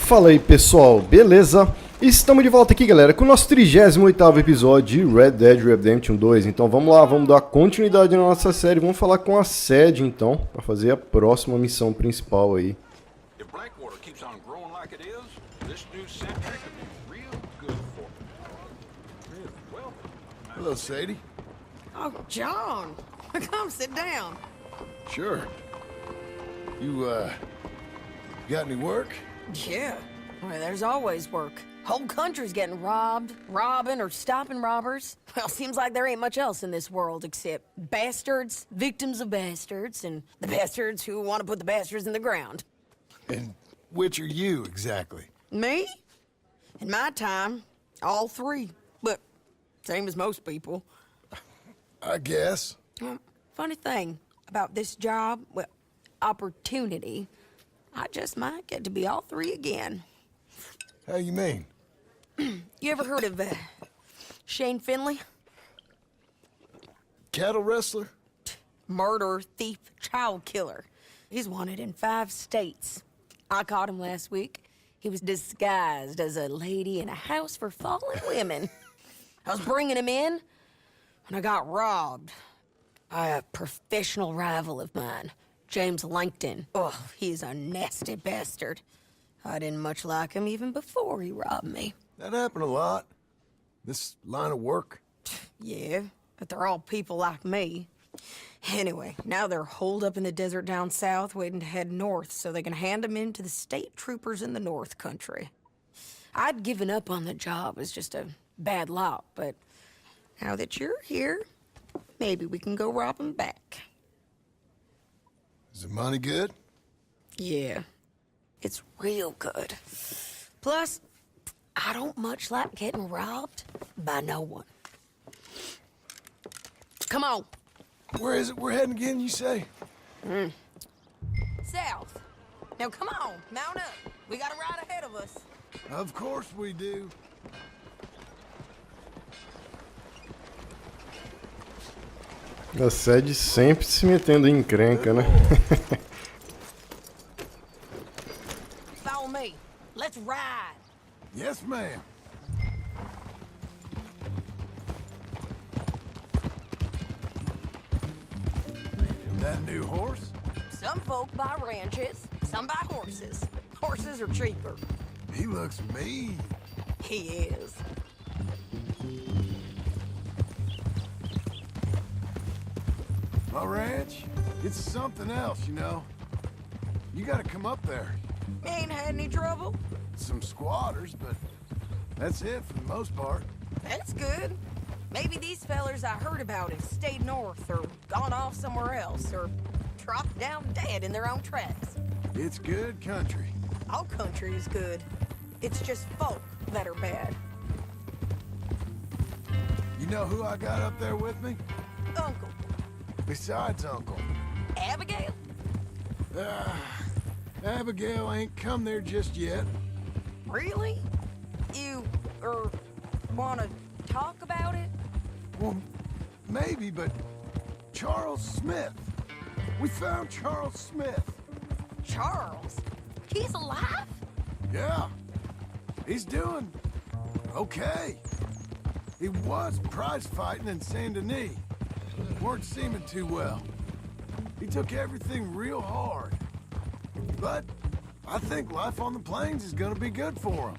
Fala aí pessoal, beleza? Estamos de volta aqui galera com o nosso 38º episódio de Red Dead Redemption 2. Então vamos lá, vamos dar continuidade na nossa série. Vamos falar com a sede então, para fazer a próxima missão principal aí. Hello, Sadie. Oh, John. Come sit down. Sure. You, got any work? Yeah. Well, there's always work. Whole country's getting robbed, robbing, or stopping robbers. Well, seems like there ain't much else in this world except bastards, victims of bastards, and the bastards who want to put the bastards in the ground. And which are you, exactly? Me? In my time, all three. But same as most people. I guess. Funny thing about this job, well, opportunity, I just might get to be all three again. How you mean? You ever heard of Shane Finley? Cattle wrestler? Murderer, thief, child killer. He's wanted in 5 states. I caught him last week. He was disguised as a lady in a house for fallen women. I was bringing him in when I got robbed by a professional rival of mine, James Langton. Oh, he's a nasty bastard. I didn't much like him even before he robbed me. That happened a lot. This line of work. Yeah, but they're all people like me. Anyway, now they're holed up in the desert down south, waiting to head north so they can hand them in to the state troopers in the north country. I'd given up on the job as just a bad lot, but now that you're here, maybe we can go rob them back. Is the money good? Yeah, it's real good. Plus, I don't much like getting robbed by no one. Come on. Where is it we're heading again, you say? South. Now come on, mount up. We got a ride ahead of us. Of course we do. A sede sempre se metendo em encrenca, né? Follow me. Let's ride. Yes, ma'am. That new horse? Some folk buy ranches, some buy horses. Horses are cheaper. He looks mean. He is. My ranch, it's something else, you know. You gotta come up there. Ain't had any trouble? Some squatters, but that's it for the most part. That's good. Maybe these fellers I heard about have stayed north or gone off somewhere else or dropped down dead in their own tracks. It's good country. All country is good. It's just folk that are bad. You know who I got up there with me? Uncle. Besides Uncle. Abigail? Abigail ain't come there just yet. Really? You, wanna talk about it? Well, maybe, but Charles Smith. We found Charles Smith. Charles? He's alive? Yeah. He's doing okay. He was prize fighting in Saint Denis. Weren't seeming too well. He took everything real hard. But I think life on the plains is gonna be good for him.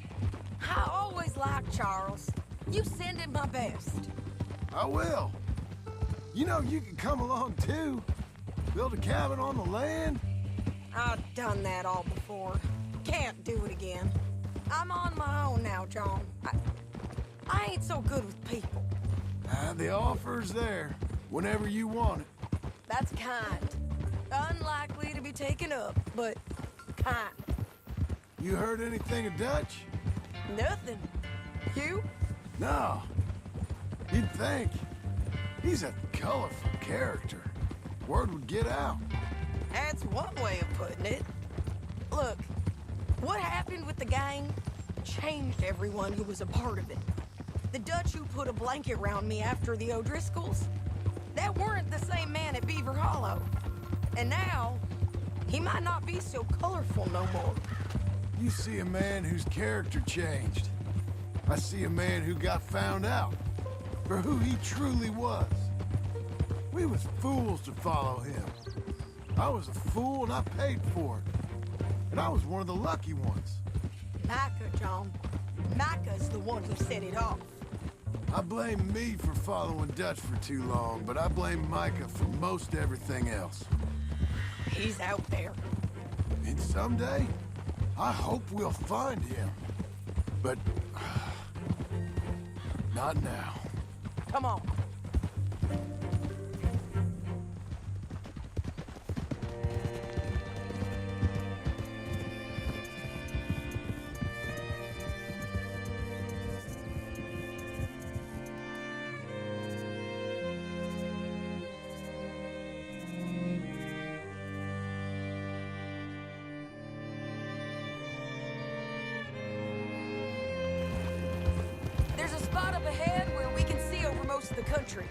I always liked Charles. You send him my best. I will. You know, you can come along too. Build a cabin on the land. I've done that all before. Can't do it again. I'm on my own now, John. I ain't so good with people. The offer's there whenever you want it. That's kind. Unlikely to be taken up, but kind. You heard anything of Dutch? Nothing. You? No. You'd think. He's a colorful character. Word would get out. That's one way of putting it. Look, what happened with the gang changed everyone who was a part of it. The Dutch who put a blanket around me after the O'Driscolls, that weren't the same man at Beaver Hollow. And now, he might not be so colorful no more. You see a man whose character changed. I see a man who got found out for who he truly was. We was fools to follow him. I was a fool and I paid for it. And I was one of the lucky ones. Micah, John. Micah's the one who set it off. I blame me for following Dutch for too long, but I blame Micah for most everything else. He's out there. And someday, I hope we'll find him. But not now. Come on. There's a spot up ahead where we can see over most of the country.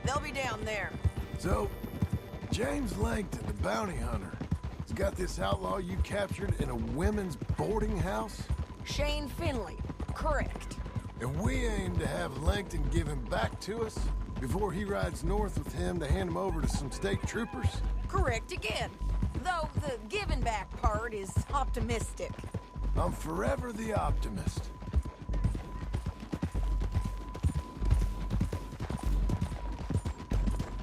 They'll be down there. So, James Langton, the bounty hunter, has got this outlaw you captured in a women's boarding house? Shane Finley. Correct. And we aim to have Langton give him back to us before he rides north with him to hand him over to some state troopers? Correct again. Though the giving back part is optimistic. I'm forever the optimist.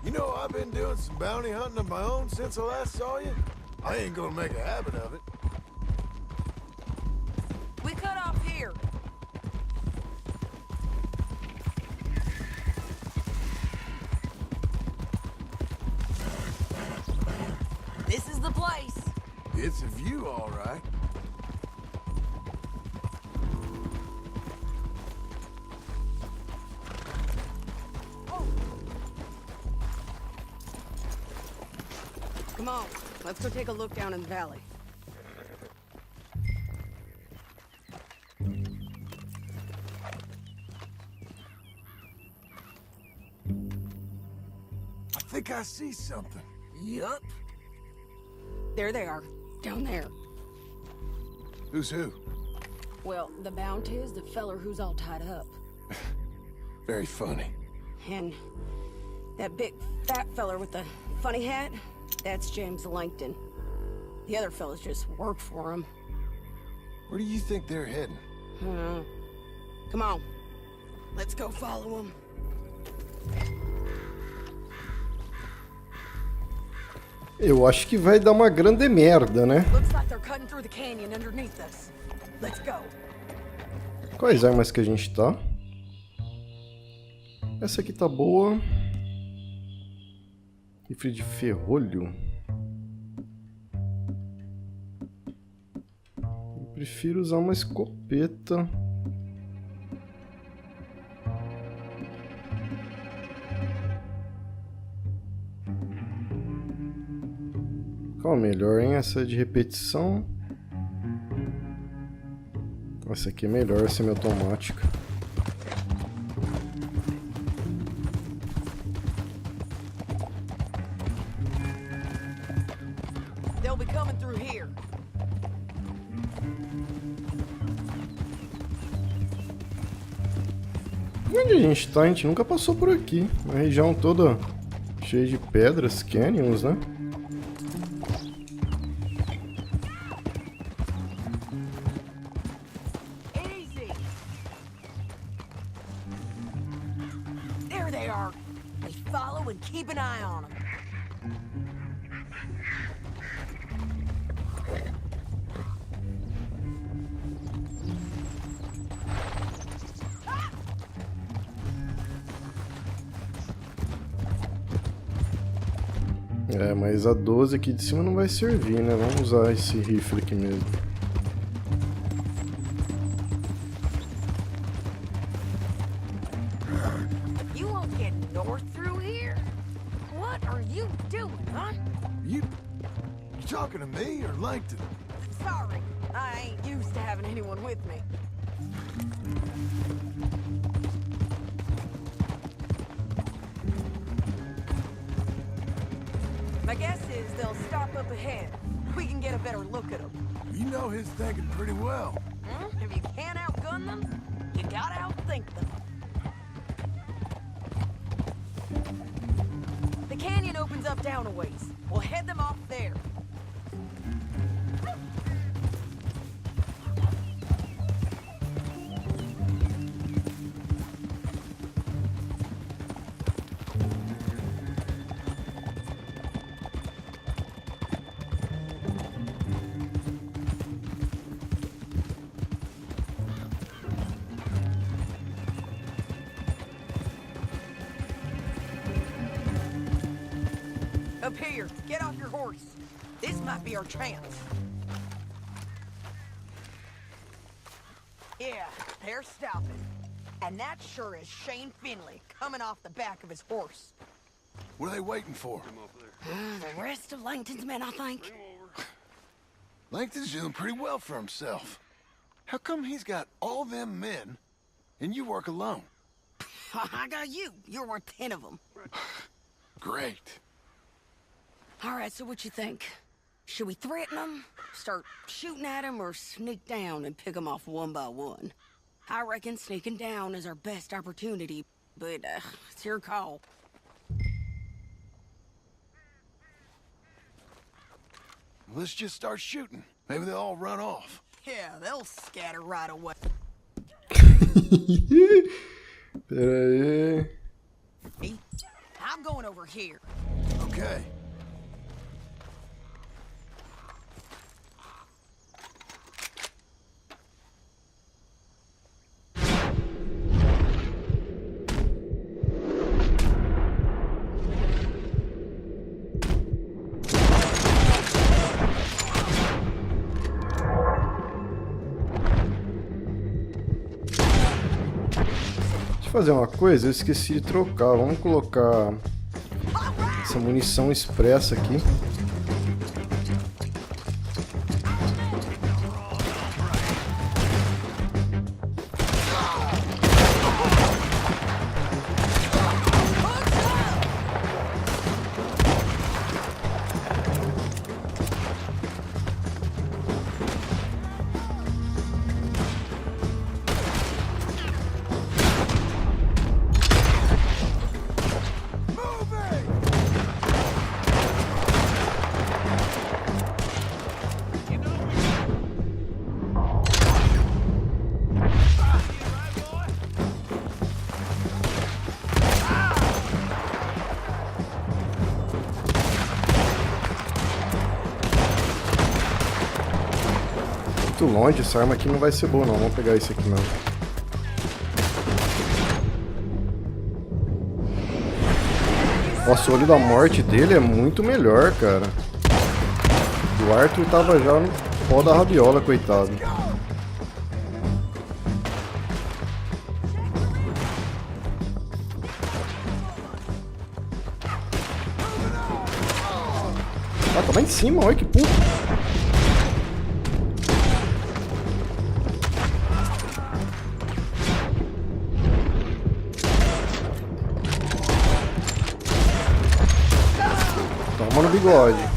You know, I've been doing some bounty hunting of my own since I last saw you. I ain't gonna make a habit of it. We cut off here. This is the place. It's a view, all right. Come on, let's go take a look down in the valley. I think I see something. Yup. There they are, down there. Who's who? Well, the bounty is the feller who's all tied up. Very funny. And that big fat feller with the funny hat, that's James Langton. The other fellas just work for him. Where do you think they're heading? Come on, let's go follow him. Eu acho que vai dar uma grande merda, né? Looks like they're cutting through the canyon underneath us. Let's go. Quais armas que a gente tá? Essa aqui tá boa. Rifle de ferrolho. Eu prefiro usar uma escopeta. Qual melhor, hein? Essa de repetição. Essa aqui é melhor, semiautomática. They'll be coming through here. Onde a gente tá? A gente nunca passou por aqui. Uma região toda cheia de pedras, canyons, né? Easy. There they are. We follow and keep an eye on them. É, mas a 12 aqui de cima não vai servir, né? Vamos usar esse rifle aqui mesmo. You won't get north through here? What are you doing, huh? You talking to me or Langton? Sorry, I ain't used to having anyone with me. My guess is they'll stop up ahead. We can get a better look at them. You know his thinking pretty well. If you can't outgun them, you gotta outthink them. The canyon opens up down a ways. We'll head them off there. Up here, get off your horse. This might be our chance. Yeah, they're stopping. And that sure is Shane Finley coming off the back of his horse. What are they waiting for? The rest of Langton's men, I think. Langton's doing pretty well for himself. How come he's got all them men and you work alone? I got you. You're worth 10 of them. Great. All right, so what you think? Should we threaten them, start shooting at them, or sneak down and pick them off one by one? I reckon sneaking down is our best opportunity, but it's your call. Let's just start shooting. Maybe they'll all run off. Yeah, they'll scatter right away. Pera aí. I'm going over here. Okay. Fazer uma coisa, eu esqueci de trocar. Vamos colocar essa munição expressa aqui. Muito longe, essa arma aqui não vai ser boa não, vamos pegar esse aqui mesmo. Nossa, o olho da morte dele é muito melhor, cara. O Arthur tava já no pó da rabiola, coitado. Ah, tá lá em cima, olha que puto. Toma no bigode.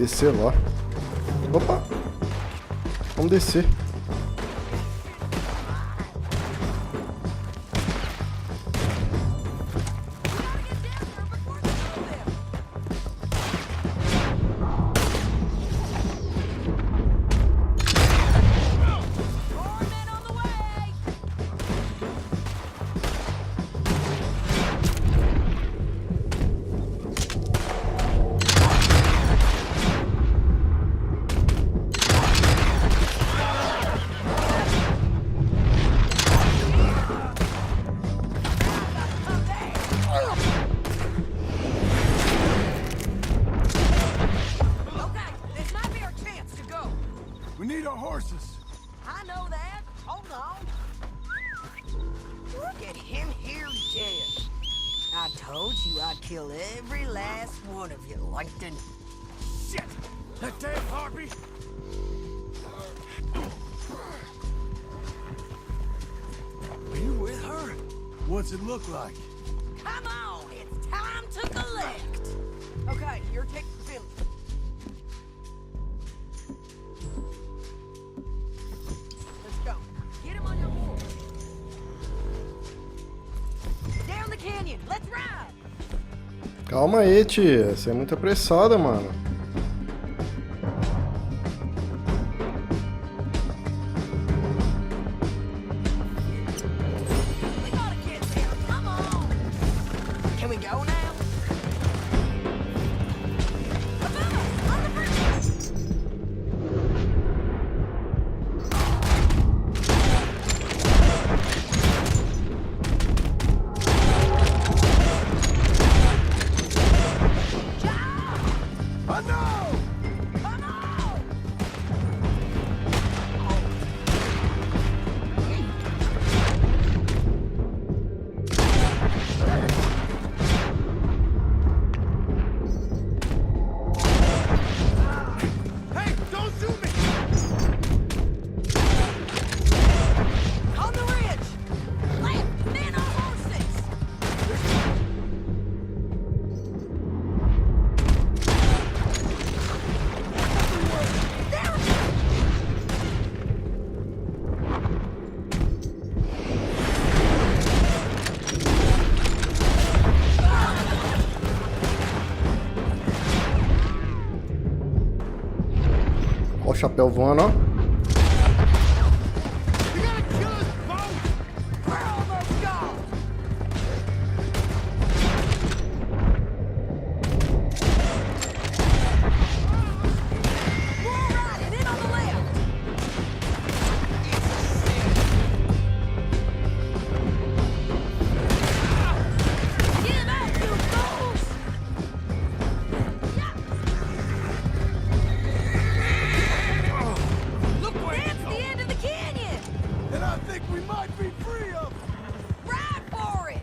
descer lá. Opa! Vamos descer. We need our horses. I know that. Hold on. Look at him here dead. I told you I'd kill every last one of you, Langton. Shit! That damn harpy! Are you with her? What's it look like? Come on, it's time to collect. Okay, you're taking Philly. Let's go. Get him on your horse. Down the canyon. Let's ride. Calma aí, tia. Você é muito apressada, mano. We gotta get there. Come on. Can we go now? Above us, on the bridge. I know! Come on. Hey, don't shoot me! On the ridge. Left, men on horses. There. Ó o chapéu voando, ó. You gotta kill us both! We're almost gone. We're all riding in on the left. Give up, you fools! Look where That's the end of the canyon. and I think we might be free of them! Ride for it.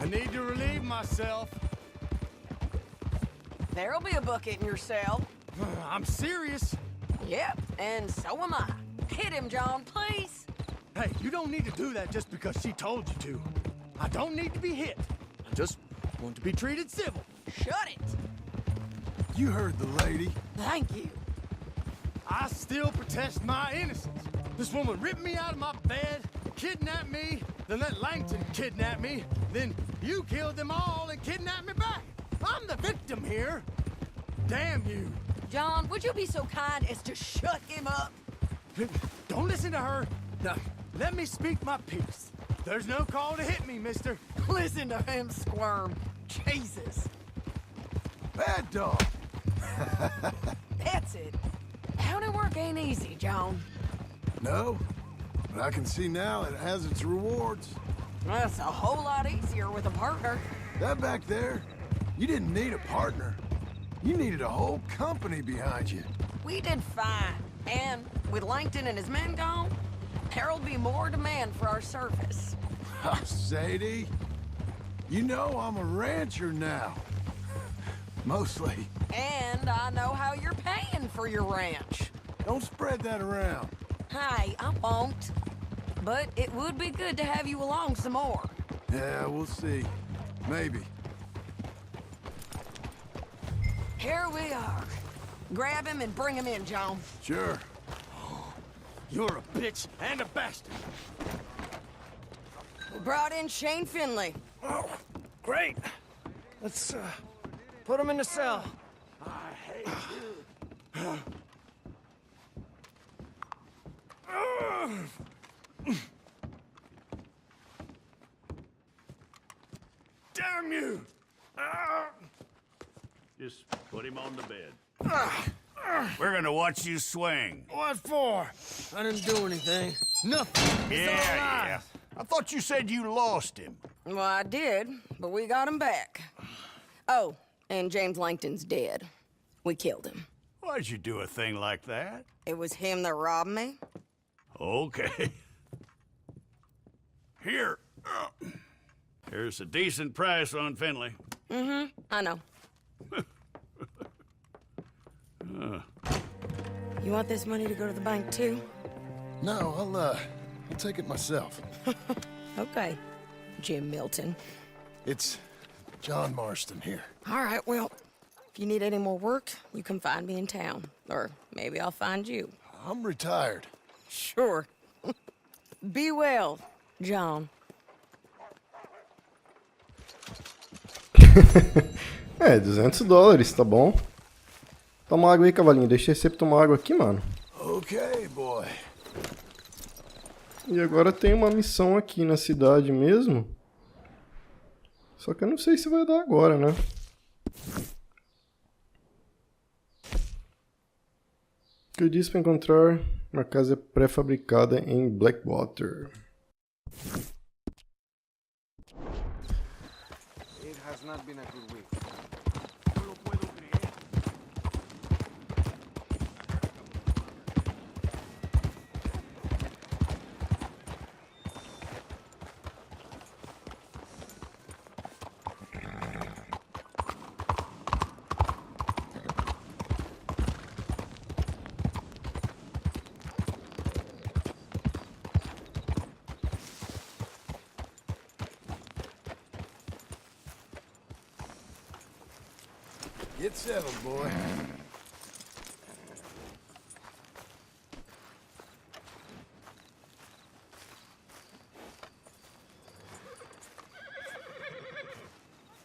I need to relieve myself. There'll be a bucket in your cell. I'm serious. Yep, and so am I. Hit him, John, please. Hey, you don't need to do that just because she told you to. I don't need to be hit. I just want to be treated civil. Shut it. You heard the lady. Thank you. I still protest my innocence. This woman ripped me out of my bed, kidnapped me, then let Langton kidnap me, then you killed them all and kidnapped me back. I'm the victim here. Damn you. John, would you be so kind as to shut him up? Don't listen to her. Now, let me speak my piece. There's no call to hit me, mister. Listen to him squirm. Jesus. Bad dog. That's it. County work ain't easy, John. No, but I can see now it has its rewards. That's a whole lot easier with a partner. That back there, you didn't need a partner. You needed a whole company behind you. We did fine. And with Langton and his men gone, there'll be more demand for our service. Sadie, you know I'm a rancher now. Mostly. And I know how you're paying for your ranch. Don't spread that around. Hey, I won't. But it would be good to have you along some more. Yeah, we'll see. Maybe. Here we are. Grab him and bring him in, John. Sure. You're a bitch and a bastard. We brought in Shane Finley. Oh, great. Let's put him in the cell. I hate you. Damn you! Just put him on the bed. We're gonna watch you swing. What for? I didn't do anything. Nothing. It's all lies. I thought you said you lost him. Well, I did, but we got him back. Oh, and James Langton's dead. We killed him. Why'd you do a thing like that? It was him that robbed me. Okay. Here. Here's a decent price on Finley. I know. You want this money to go to the bank, too? No, I'll take it myself. Okay, Jim Milton. It's John Marston here. All right, well, if you need any more work, you can find me in town. Or maybe I'll find you. I'm retired. Sure. Be well, John. $200, tá bom. Toma água aí, cavalinho. Deixa você tomar água aqui, mano. Okay, boy. E agora tem uma missão aqui na cidade mesmo. Só que eu não sei se vai dar agora, né? Que eu disse para encontrar uma casa pré-fabricada em Blackwater. It has not been a good week. Get settled, boy.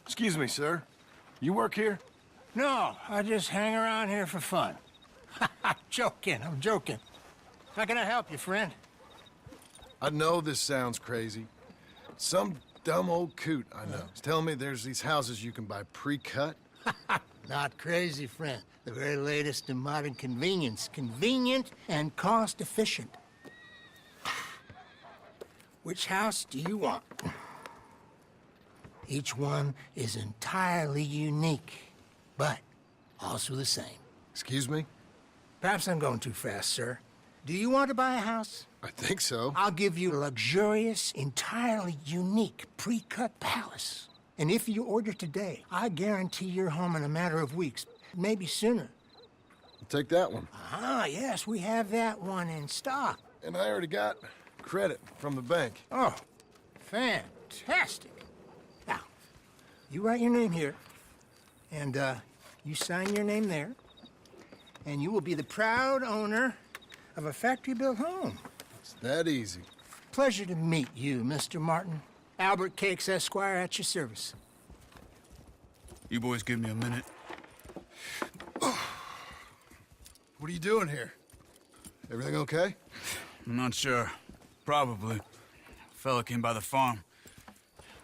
Excuse me, sir. You work here? No, I just hang around here for fun. I'm joking. How can I help you, friend? I know this sounds crazy. Some dumb old coot I know is telling me there's these houses you can buy pre-cut. Not crazy, friend. The very latest in modern convenience. Convenient and cost-efficient. Which house do you want? Each one is entirely unique, but also the same. Excuse me? Perhaps I'm going too fast, sir. Do you want to buy a house? I think so. I'll give you a luxurious, entirely unique pre-cut palace. And if you order today, I guarantee you're home in a matter of weeks, maybe sooner. I'll take that one. Ah, yes, we have that one in stock. And I already got credit from the bank. Oh, fantastic. Now, you write your name here, and you sign your name there, and you will be the proud owner of a factory-built home. It's that easy. Pleasure to meet you, Mr. Martin. Albert Cakes, Esquire, at your service. You boys give me a minute. What are you doing here? Everything okay? I'm not sure. Probably. Fella came by the farm.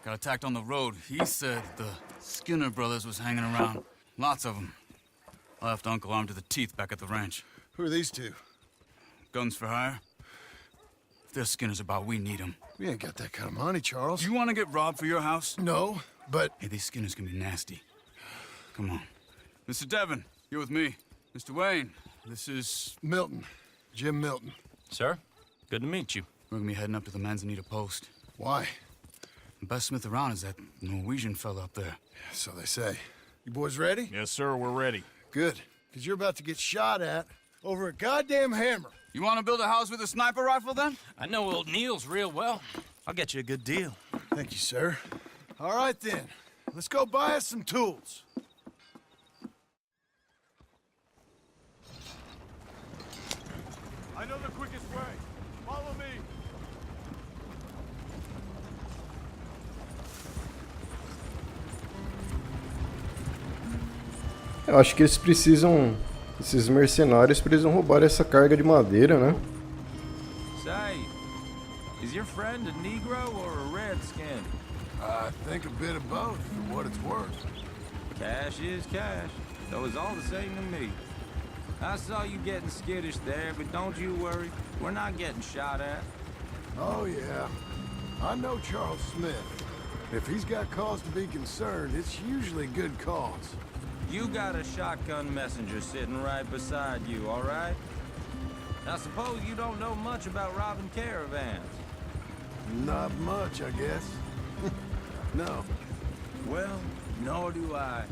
Got attacked on the road. He said the Skinner brothers was hanging around. Lots of them. I left Uncle armed to the teeth back at the ranch. Who are these two? Guns for hire? If there's Skinner's about, we need them. We ain't got that kind of money, Charles. You want to get robbed for your house? No, but... Hey, these Skinners can be nasty. Come on. Mr. Devon, you're with me. Mr. Wayne, This is... Milton. Jim Milton. Sir, good to meet you. We're gonna be heading up to the Manzanita post. Why? The best smith around is that Norwegian fella up there. So they say. You boys ready? Yes, sir, we're ready. Good. Because you're about to get shot at over a goddamn hammer. You want to build a house with a sniper rifle, then? I know old Neil's real well. I'll get you a good deal. Thank you, sir. All right, then. Let's go buy us some tools. I know the quickest way. Follow me. Eu acho que eles precisam... Esses mercenários precisam roubar essa carga de madeira, né? Say, is your friend a Negro or a Redskin? I think a bit of both, for what it's worth. Cash is cash, so it's all the same to me. I saw you getting skittish there, but don't you worry. We're not getting shot at. Oh, yeah. I know Charles Smith. If he's got cause to be concerned, it's usually good cause. You got a shotgun messenger sitting right beside you, all right? I suppose you don't know much about robbing caravans. Not much, I guess. No. Well, nor do I.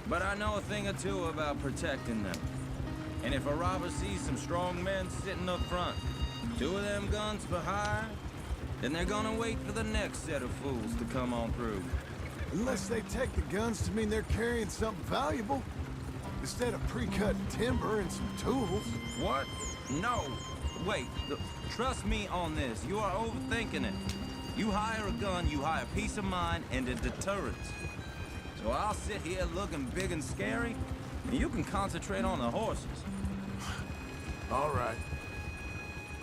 But I know a thing or two about protecting them. And if a robber sees some strong men sitting up front, 2 of them guns behind, then they're gonna wait for the next set of fools to come on through. Unless they take the guns to mean they're carrying something valuable. Instead of pre-cut timber and some tools. What? No. Wait, trust me on this. You are overthinking it. You hire a gun, you hire peace of mind and a deterrence. So I'll sit here looking big and scary, and you can concentrate on the horses. All right.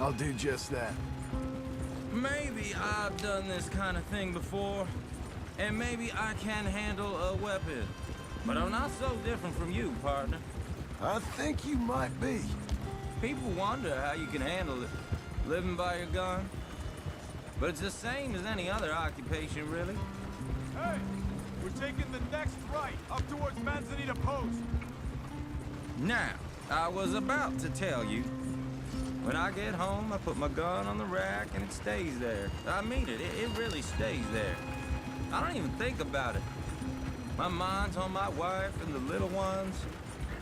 I'll do just that. Maybe I've done this kind of thing before, and maybe I can handle a weapon. But I'm not so different from you, partner. I think you might be. People wonder how you can handle it, living by your gun. But it's the same as any other occupation, really. Hey, we're taking the next right, up towards Manzanita Post. Now, I was about to tell you. When I get home, I put my gun on the rack and it stays there. I mean it, it really stays there. I don't even think about it. My mind's on my wife and the little ones.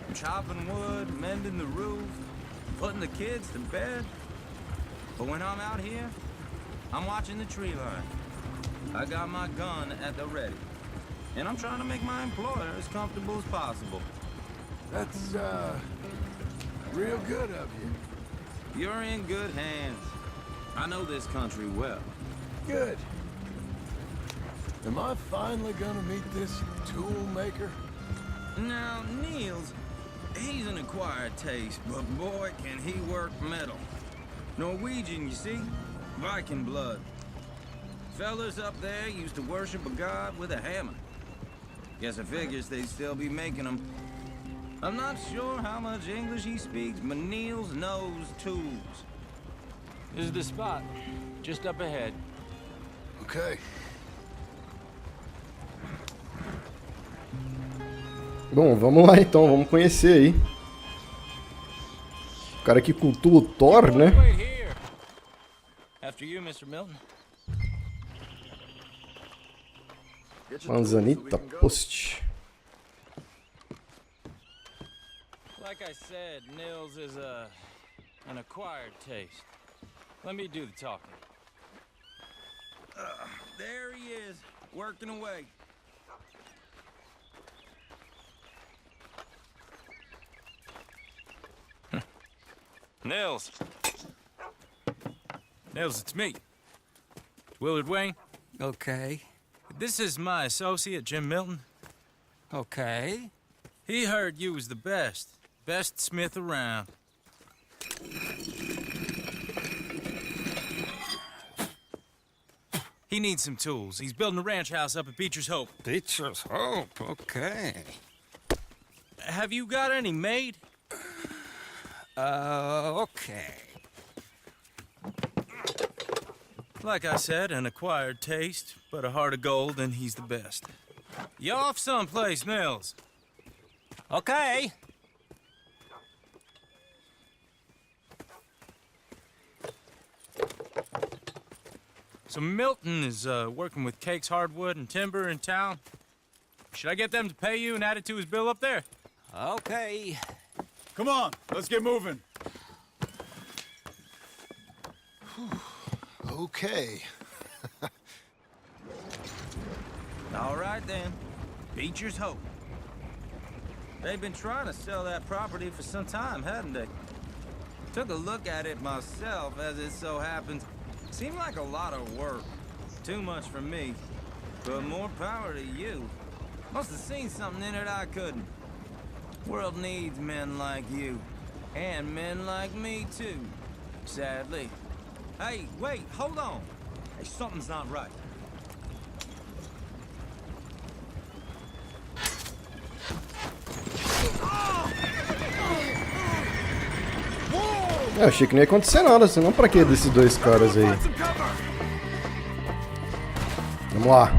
I'm chopping wood, mending the roof, putting the kids to bed. But when I'm out here, I'm watching the tree line. I got my gun at the ready. And I'm trying to make my employer as comfortable as possible. That's, real good of you. You're in good hands. I know this country well. Good. Am I finally gonna meet this tool maker? Now, Niels, he's an acquired taste, but boy, can he work metal. Norwegian, you see? Viking blood. Fellas up there used to worship a god with a hammer. Guess I figures they'd still be making them. I'm not sure how much English he speaks, but Niels knows tools. This is the spot, just up ahead. Okay. Bom, vamos lá então, vamos conhecer aí. O cara que cultua o Thor, né? Wait here. After you, Mr. Milton. Manzanita Post. Like I said, Nils is an acquired taste. Let me do the talking. There he is, working away. Nils. Nils, it's me. Willard Wayne. Okay. This is my associate, Jim Milton. Okay. He heard you was the best. Best smith around. He needs some tools. He's building a ranch house up at Beecher's Hope. Beecher's Hope, okay. Have you got any made? Okay. Like I said, an acquired taste, but a heart of gold, and he's the best. You off someplace, Nils? Okay. So Milton is working with Cake's Hardwood and Timber in town. Should I get them to pay you and add it to his bill up there? Okay. Come on, let's get moving. Okay. All right, then. Beecher's hope. They've been trying to sell that property for some time, hadn't they? Took a look at it myself, as it so happens. Seemed like a lot of work. Too much for me. But more power to you. Must have seen something in it I couldn't. World needs men like you. And men like me, too. Sadly. Hey, wait, hold on. Hey, something's not right. Eu achei que não ia acontecer nada, senão pra que desses dois caras aí? Vamos lá.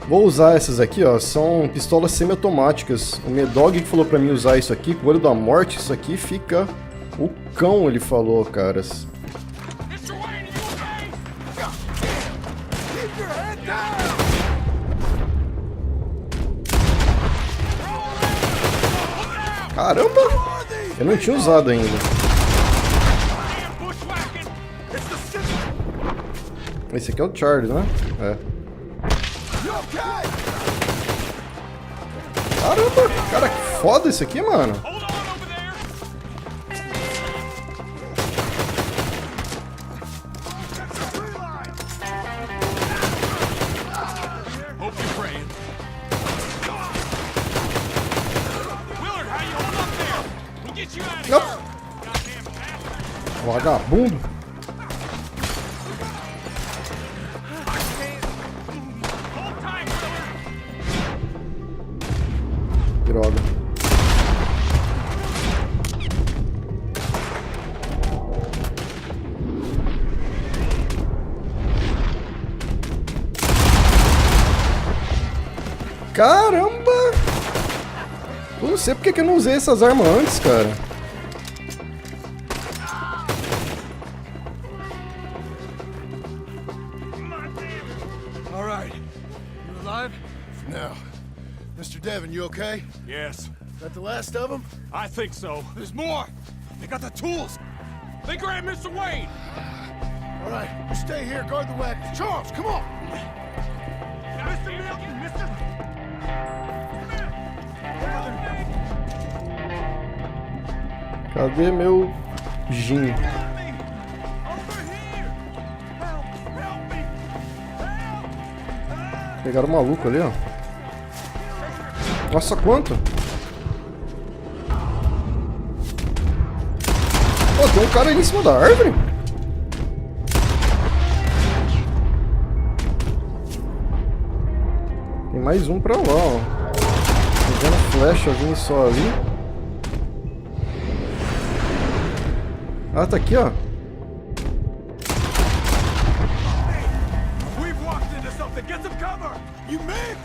Vou usar essas aqui, ó, são pistolas semi-automáticas. O Medog que falou pra mim usar isso aqui, com o olho da morte, isso aqui fica o cão, ele falou, caras. Caramba! Eu não tinha usado ainda. Esse aqui é o Charlie, né? É. Caramba! Cara, que foda isso aqui, mano. Vagabundo. Droga. Caramba! Eu não sei porque que eu não usei essas armas antes, cara. Now, Mr. Devon, you okay? Yes, That the last of them? I think so. There's more. They got the tools. They grabbed Mr. Wade. All right, you stay here, guard the wagon. Charles, come on! Mr. Milton, Mr. Cadê meu gin? Pegaram o maluco ali, ó. Nossa, quanto? Pô, tem um cara ali em cima da árvore. Tem mais um pra lá, ó. Tô vendo flecha vindo só ali. Ah, tá aqui, ó. Get some cover! You mean?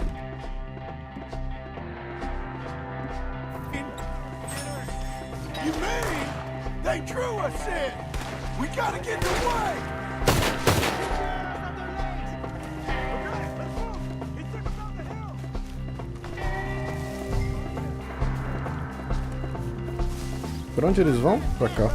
You mean? They drew us in! We gotta get in the way! Pra onde eles vão? Pra cá.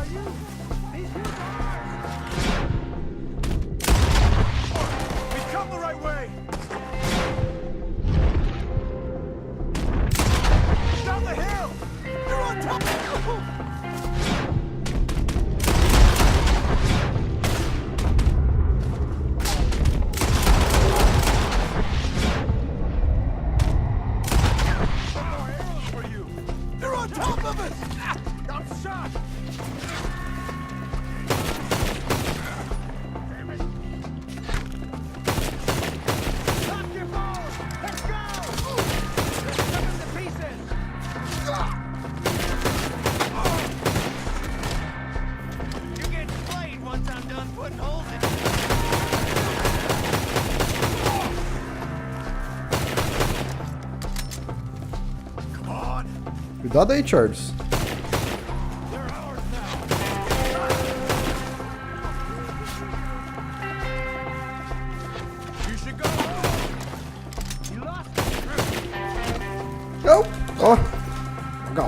Cuidado aí, Charles.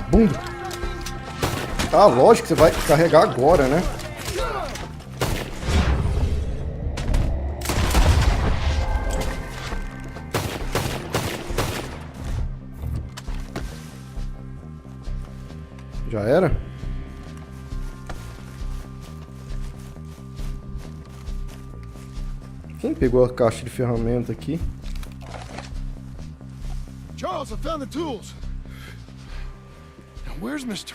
vagabundo. Ah, lógico que você vai carregar agora, né? Já era? Quem pegou a caixa de ferramenta aqui? Charles, I found the tools. Now, where's Mr.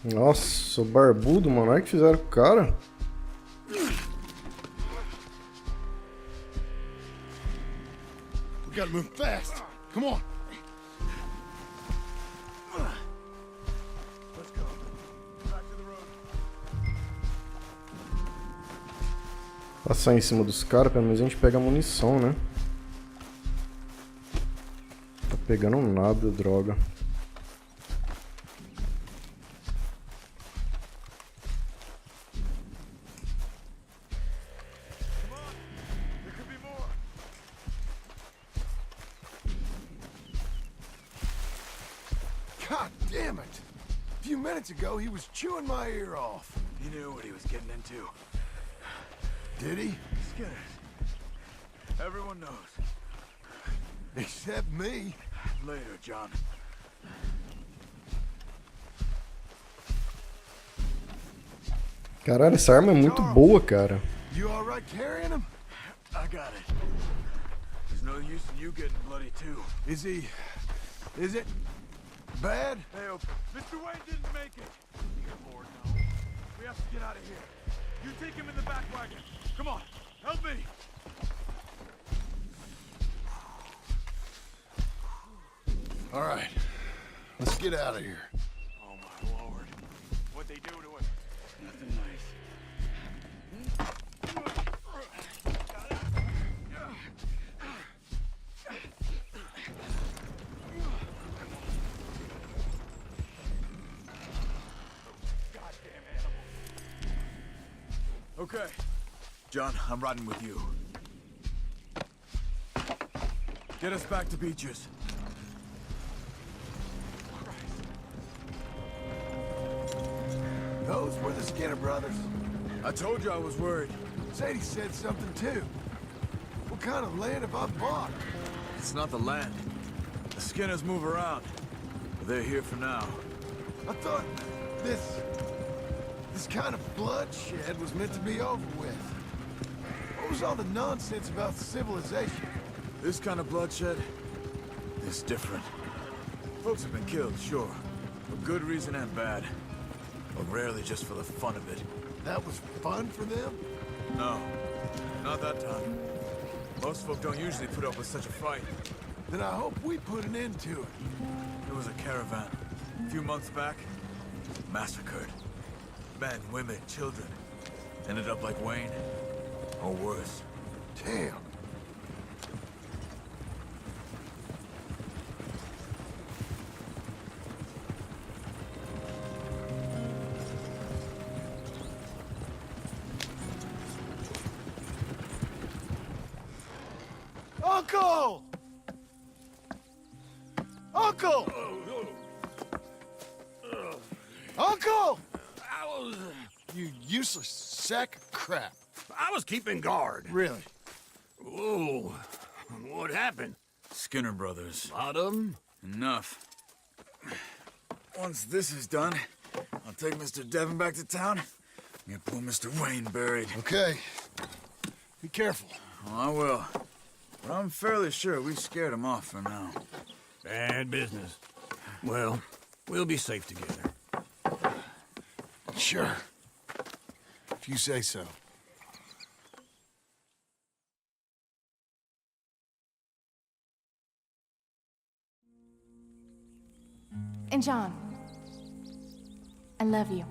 Nossa, o barbudo, mano. Olha o que fizeram com o cara. We gotta move fast. Come on. Let's go. Back to the road. Passar em cima dos caras, pelo menos a gente pega a munição, né? Tá pegando nada, droga. God damn it! A few minutes ago, he was chewing my ear off. He knew what he was getting into. Did he? Skinners. Everyone knows. Except me. Later, John. Caralho, essa arma é muito boa, cara. You all right carrying him? I got it. There's no use in you getting bloody too. Is he... Is it... bad? Hey, Mr. Wayne didn't make it. Dear Lord, no. We have to get out of here. You take him in the back wagon. Come on, help me. All right. Let's get out of here. Oh my Lord. What'd they do to him? Nothing nice. Okay. John, I'm riding with you. Get us back to Beaches. Those were the Skinner brothers. I told you I was worried. Sadie said something too. What kind of land have I bought? It's not the land. The Skinners move around. But they're here for now. I thought this kind of bloodshed was meant to be over with. What was all the nonsense about civilization? This kind of bloodshed is different. Folks have been killed, sure. For good reason and bad. But rarely just for the fun of it. That was fun for them? No, not that time. Most folk don't usually put up with such a fight. Then I hope we put an end to it. There was a caravan. A few months back. Massacred. Men, women, children. Ended up like Wayne. Or worse. Damn. Uncle! Uncle! Uncle! You useless sack of crap. I was keeping guard. Really? Whoa. What happened? Skinner brothers. Lot of them? Enough. Once this is done, I'll take Mr. Devon back to town and get poor Mr. Wayne buried. Okay. Be careful. Oh, I will. But I'm fairly sure we scared him off for now. Bad business. Well, we'll be safe together. Sure. If you say so. And John, I love you.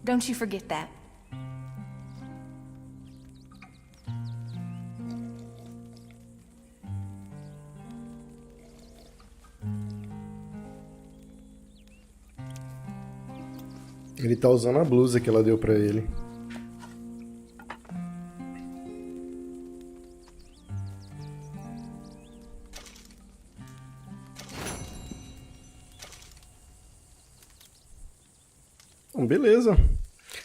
Don't you forget that. Ele tá usando a blusa que ela deu pra ele. Então, beleza.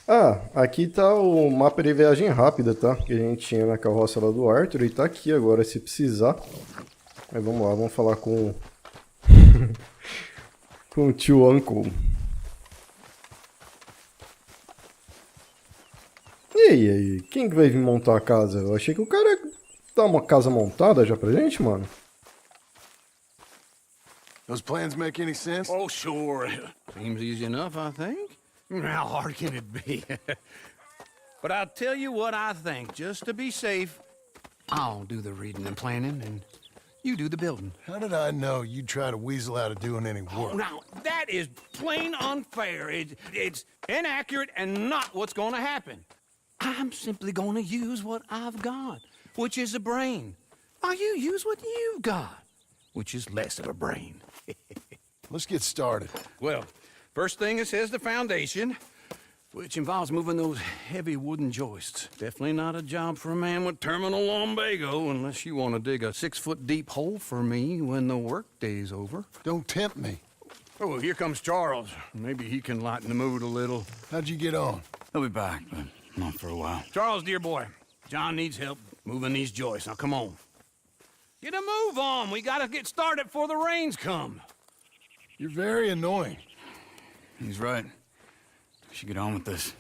Ah, aqui tá o mapa de viagem rápida, tá? Que a gente tinha na carroça lá do Arthur e tá aqui agora, se precisar. Mas vamos lá, vamos falar com... com o tio Uncle. E aí, quem que vai vir montar a casa? Eu achei que o cara ia dar uma casa montada já pra gente, mano. Those plans make any sense? Oh, sure. Seems easy enough, I think. How hard can it be? But I'll tell you what I think, just to be safe. I'll do the reading and planning, and you do the building. How did I know you'd try to weasel out of doing any Oh, work? now, that is plain unfair. It's inaccurate and not what's going to happen. I'm simply going to use what I've got, which is a brain. While you use what you've got, which is less of a brain. Let's get started. Well, first thing it says the foundation, which involves moving those heavy wooden joists. Definitely not a job for a man with terminal lumbago, unless you want to dig a 6-foot deep hole for me when the workday's over. Don't tempt me. Oh, here comes Charles. Maybe he can lighten the mood a little. How'd you get on? He'll be back, but not for a while. Charles, dear boy, John needs help moving these joists. Now, come on. Get a move on. We gotta get started before the rains come. You're very annoying. He's right. We should get on with this.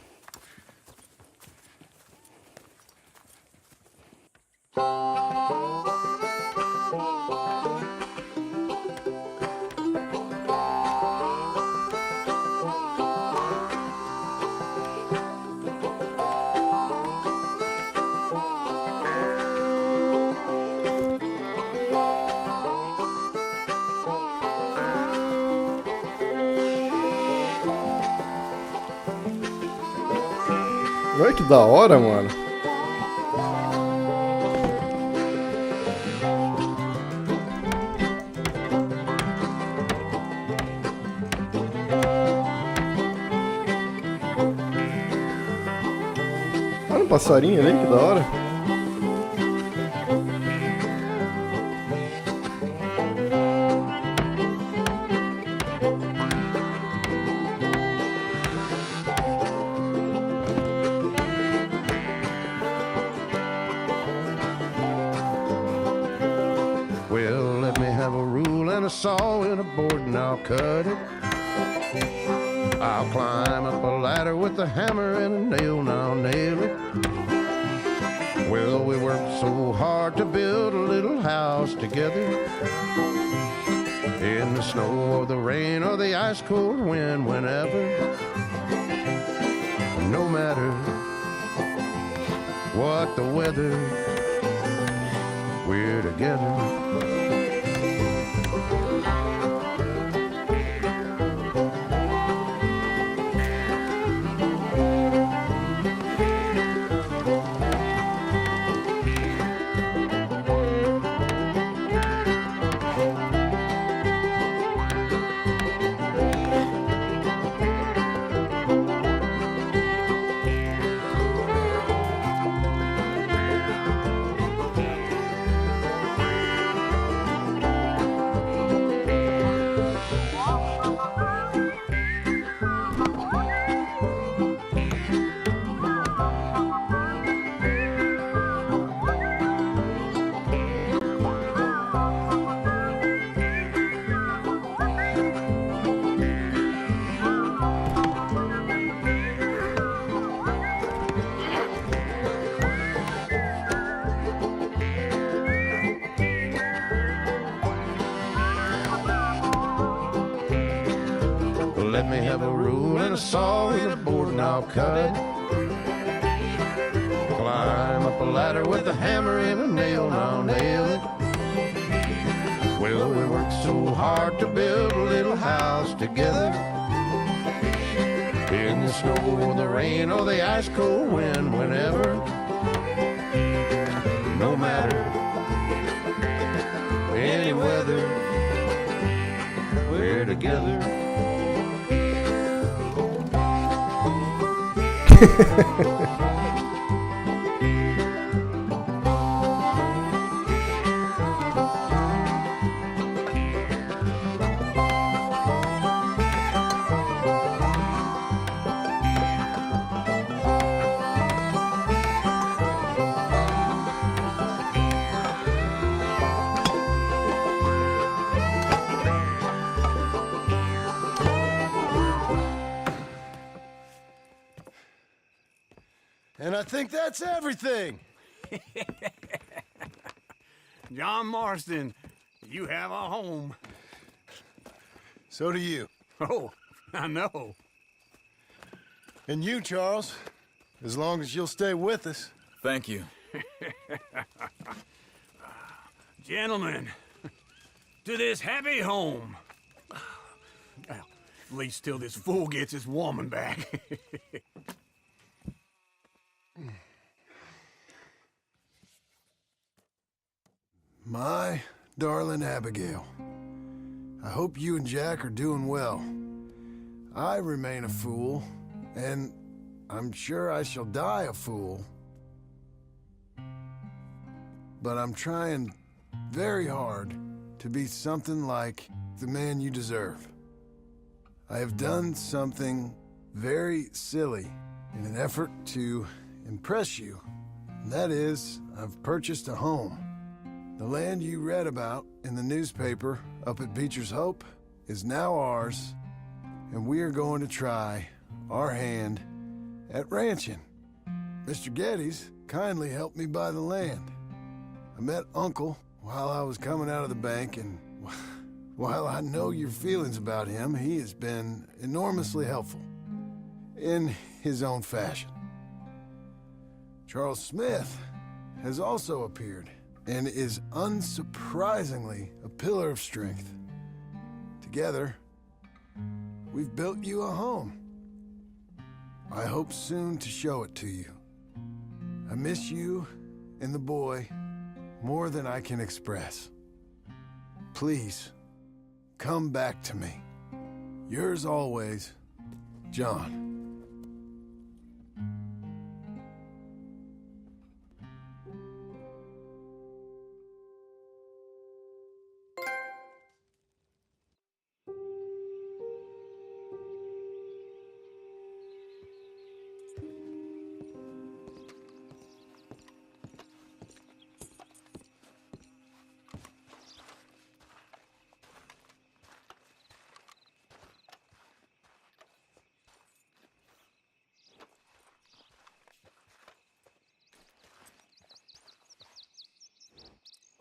Olha que da hora, mano. Olha um passarinho ali, que da hora. Well, let me have a rule and a saw and a board and I'll cut it. I'll climb up a ladder with a hammer and a nail and I'll nail it. Well, we worked so hard to build a little house together. In the snow or the rain or the ice cold wind, whenever. No matter what the weather, we're together. Let me have a rule and a saw and a board and I'll cut. Climb up a ladder with a hammer and a nail and I'll nail it. Well, we worked so hard to build a little house together. In the snow or the rain or the ice cold wind, whenever. No matter any weather, we're together. And I think that's everything. John Marston, you have a home. So do you. Oh, I know. And you, Charles. As long as you'll stay with us. Thank you. Gentlemen, to this happy home. Well, at least till this fool gets his woman back. My darling Abigail, I hope you and Jack are doing well. I remain a fool, and I'm sure I shall die a fool. But I'm trying very hard to be something like the man you deserve. I have done something very silly in an effort to impress you. And that is, I've purchased a home. The land you read about in the newspaper up at Beecher's Hope is now ours, and we are going to try our hand at ranching. Mr. Geddes kindly helped me buy the land. I met Uncle while I was coming out of the bank, and while I know your feelings about him, he has been enormously helpful in his own fashion. Charles Smith has also appeared and is unsurprisingly a pillar of strength. Together, we've built you a home. I hope soon to show it to you. I miss you and the boy more than I can express. Please, come back to me. Yours always, John.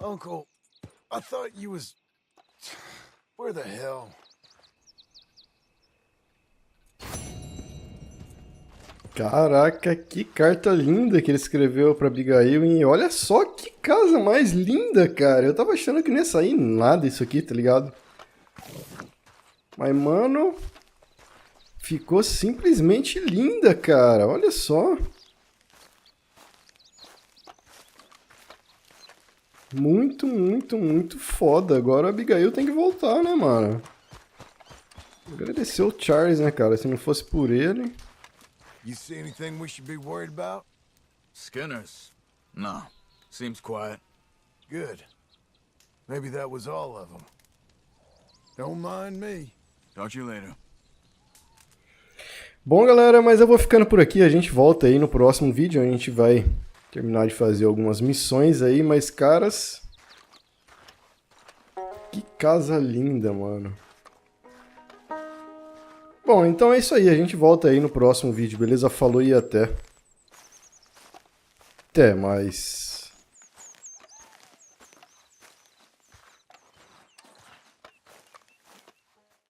Uncle, I thought you was... Where the hell? Caraca, que carta linda que ele escreveu pra Abigail, hein? Olha só que casa mais linda, cara. Eu tava achando que não ia sair nada isso aqui, tá ligado? Mas, mano... Ficou simplesmente linda, cara. Olha só. Muito, muito, muito foda. Agora a Abigail tem que voltar, né, mano? Agradecer o Charles, né, cara? Se não fosse por ele... You see anything we should be worried about? Skinners? No. Seems quiet. Good. Maybe that was all of them. Don't mind me. Talk to you later. Bom, galera, mas eu vou ficando por aqui. A gente volta aí no próximo vídeo. A gente vai terminar de fazer algumas missões aí, mas, caras... Que casa linda, mano. Bom, então é isso aí. A gente volta aí no próximo vídeo, beleza? Falou e até. Até mais.